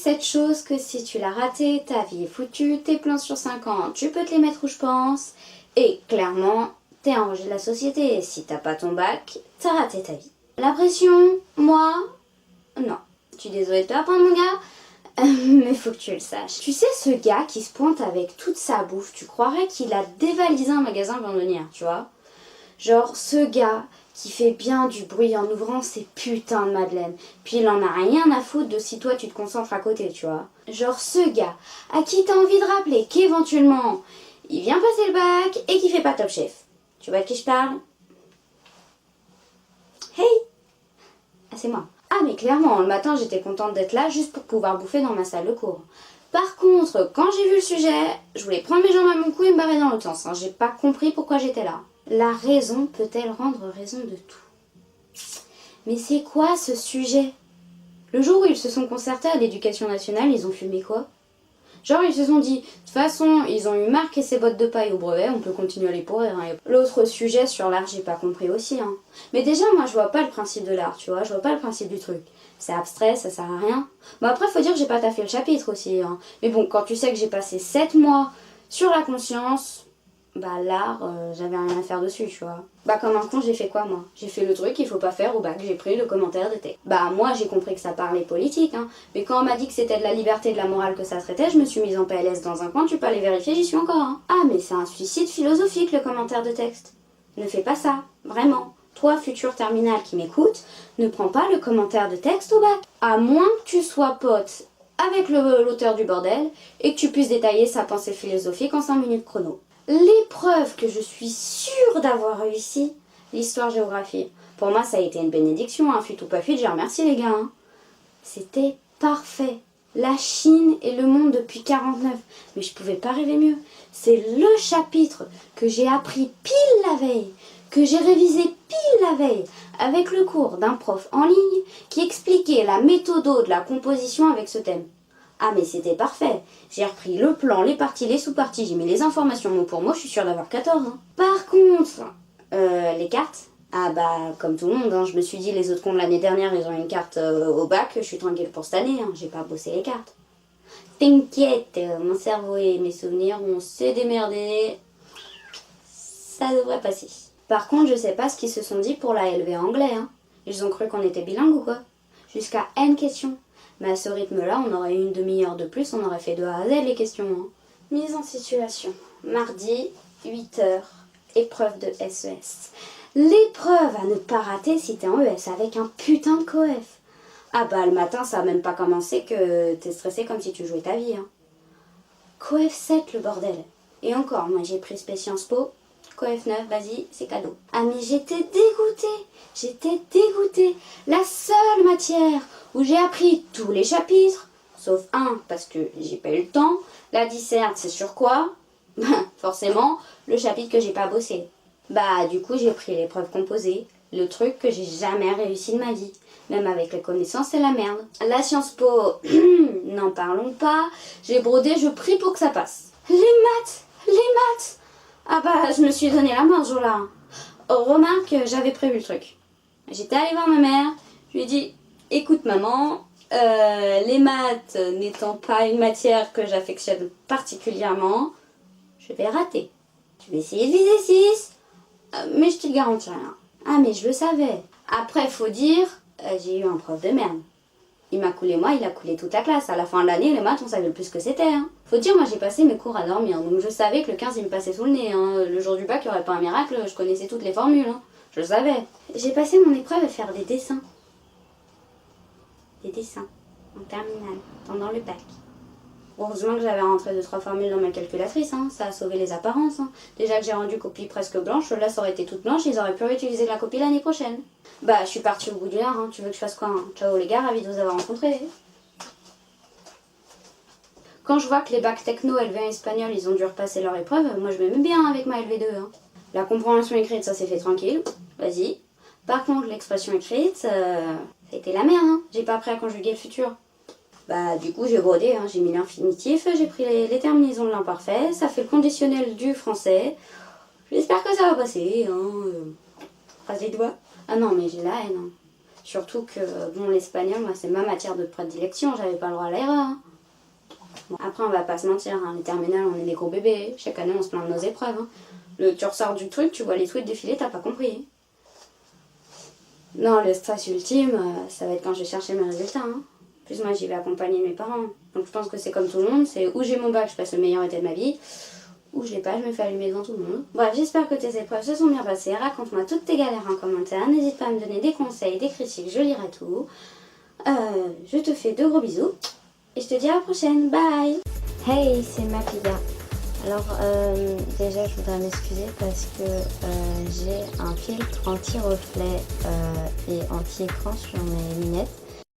cette chose que si tu l'as ratée, ta vie est foutue, tes plans sur 5 ans, tu peux te les mettre où je pense. Et clairement, t'es un rejet de la société. Et si t'as pas ton bac, t'as raté ta vie. La pression, moi, non. Je suis désolée de te l'apprendre, mon gars, mais faut que tu le saches. Tu sais, ce gars qui se pointe avec toute sa bouffe, tu croirais qu'il a dévalisé un magasin avant de venir, tu vois. Genre, ce gars qui fait bien du bruit en ouvrant ses putains de madeleines. Puis il en a rien à foutre de si toi tu te concentres à côté, tu vois. Genre, ce gars à qui t'as envie de rappeler qu'éventuellement il vient passer le bac et qui fait pas Top Chef. Tu vois de qui je parle? Hey! Ah, c'est moi. Ah, mais clairement, le matin j'étais contente d'être là juste pour pouvoir bouffer dans ma salle de cours. Par contre, quand j'ai vu le sujet, je voulais prendre mes jambes à mon cou et me barrer dans l'autre sens. J'ai pas compris pourquoi j'étais là. La raison peut-elle rendre raison de tout? Mais c'est quoi ce sujet? Le jour où ils se sont concertés à l'éducation nationale, ils ont fumé quoi? Genre ils se sont dit, de toute façon, ils ont eu marqué ses bottes de paille au brevet, on peut continuer à les pourrir. Hein. L'autre sujet sur l'art, j'ai pas compris aussi. Hein. Mais déjà, moi, je vois pas le principe de l'art, tu vois, je vois pas le principe du truc. C'est abstrait, ça sert à rien. Bon après, faut dire que j'ai pas taffé le chapitre aussi. Hein. Mais bon, quand tu sais que j'ai passé 7 mois sur la conscience... Bah l'art, j'avais rien à faire dessus, tu vois. Bah comme un con, j'ai fait quoi moi? J'ai fait le truc qu'il faut pas faire au bac, j'ai pris le commentaire de texte. Bah moi j'ai compris que ça parlait politique, hein. Mais quand on m'a dit que c'était de la liberté et de la morale que ça traitait, je me suis mise en PLS dans un coin, tu peux aller vérifier, j'y suis encore, hein. Ah mais c'est un suicide philosophique le commentaire de texte. Ne fais pas ça, vraiment. Toi, futur terminal qui m'écoute, ne prends pas le commentaire de texte au bac. À moins que tu sois pote avec l'auteur du bordel et que tu puisses détailler sa pensée philosophique en 5 minutes chrono. L'épreuve que je suis sûre d'avoir réussi, l'histoire-géographie. Pour moi, ça a été une bénédiction, hein. Fuite ou pas fuite, j'ai remercié les gars. Hein. C'était parfait. La Chine et le monde depuis 49. Mais je pouvais pas rêver mieux. C'est le chapitre que j'ai appris pile la veille, que j'ai révisé pile la veille, avec le cours d'un prof en ligne qui expliquait la méthode de la composition avec ce thème. Ah mais c'était parfait. J'ai repris le plan, les parties, les sous-parties, j'ai mis les informations mot pour mot, je suis sûre d'avoir 14. Hein. Par contre, les cartes, ah bah comme tout le monde, hein, je me suis dit les autres cons de l'année dernière, ils ont une carte au bac, je suis tranquille pour cette année, hein, j'ai pas bossé les cartes. T'inquiète, mon cerveau et mes souvenirs, on s'est démerdé, ça devrait passer. Par contre, je sais pas ce qu'ils se sont dit pour la LV anglais, hein. Ils ont cru qu'on était bilingue ou quoi? Jusqu'à N questions. Mais à ce rythme-là, on aurait eu une demi-heure de plus, on aurait fait de A à Z les questions. Hein. Mise en situation. Mardi, 8h, épreuve de SES. L'épreuve à ne pas rater si t'es en ES avec un putain de coef. Ah bah le matin, ça a même pas commencé que t'es stressé comme si tu jouais ta vie. Hein. Coef 7 le bordel. Et encore, moi j'ai pris Spé Sciences Po. Coef 9, vas-y, c'est cadeau. Ah mais j'étais dégoûtée. La seule matière où j'ai appris tous les chapitres, sauf un parce que j'ai pas eu le temps. La disserte, c'est sur quoi? Forcément, le chapitre que j'ai pas bossé. Bah du coup j'ai pris l'épreuve composée, le truc que j'ai jamais réussi de ma vie. Même avec les connaissances, c'est la merde. La Sciences Po, n'en parlons pas. J'ai brodé, je prie pour que ça passe. Les maths. Ah bah je me suis donné la mort ce jour-là. Remarque, j'avais prévu le truc. J'étais allée voir ma mère, je lui ai dit, écoute maman, les maths n'étant pas une matière que j'affectionne particulièrement, je vais rater. Je vais essayer de viser 6, mais je te garantis rien. Ah mais je le savais. Après, faut dire, j'ai eu un prof de merde. Il m'a coulé moi, il a coulé toute la classe. À la fin de l'année, les maths, on savait le plus ce que c'était. Hein. Faut dire, moi j'ai passé mes cours à dormir, donc je savais que le 15 il me passait sous le nez. Hein. Le jour du bac, il n'y aurait pas un miracle, je connaissais toutes les formules. Hein. Je le savais. J'ai passé mon épreuve à faire des dessins. Des dessins. En terminale, pendant le bac. Heureusement que j'avais rentré 2-3 formules dans ma calculatrice, hein. Ça a sauvé les apparences. Hein. Déjà que j'ai rendu copie presque blanche, là ça aurait été toute blanche, ils auraient pu réutiliser la copie l'année prochaine. Bah je suis partie au bout d'une heure, hein. Tu veux que je fasse quoi? Hein? Ciao les gars, ravi de vous avoir rencontrés. Quand je vois que les bacs techno LV1 espagnol, ils ont dû repasser leur épreuve, moi je m'aimais bien avec ma LV2. Hein. La compréhension écrite, ça s'est fait tranquille, vas-y. Par contre, l'expression écrite, ça a été la merde, hein. J'ai pas appris à conjuguer le futur. Bah du coup j'ai brodé, hein. J'ai mis l'infinitif, j'ai pris les terminaisons de l'imparfait, ça fait le conditionnel du français. J'espère que ça va passer, hein. Croise les doigts. Ah non mais j'ai la haine, hein. Je Surtout que, bon, l'espagnol, moi, c'est ma matière de prédilection, j'avais pas le droit à l'erreur. Hein. Bon, après, on va pas se mentir, hein, les terminales, on est des gros bébés. Chaque année, on se plaint de nos épreuves. Hein. Tu ressors du truc, tu vois les tweets défiler, t'as pas compris. Non, le stress ultime, ça va être quand je vais chercher mes résultats. Hein. En plus, moi, j'y vais accompagner mes parents. Donc, je pense que c'est comme tout le monde, c'est où j'ai mon bac, je passe le meilleur été de ma vie, ou je l'ai pas, je me fais allumer devant tout le monde. Bref, j'espère que tes épreuves se sont bien passées. Raconte-moi toutes tes galères en commentaire. N'hésite pas à me donner des conseils, des critiques, je lirai tout. Je te fais de gros bisous. Et je te dis à la prochaine. Bye. Hey, c'est Mapida. Alors, déjà, je voudrais m'excuser parce que j'ai un filtre anti-reflet et anti-écran sur mes lunettes.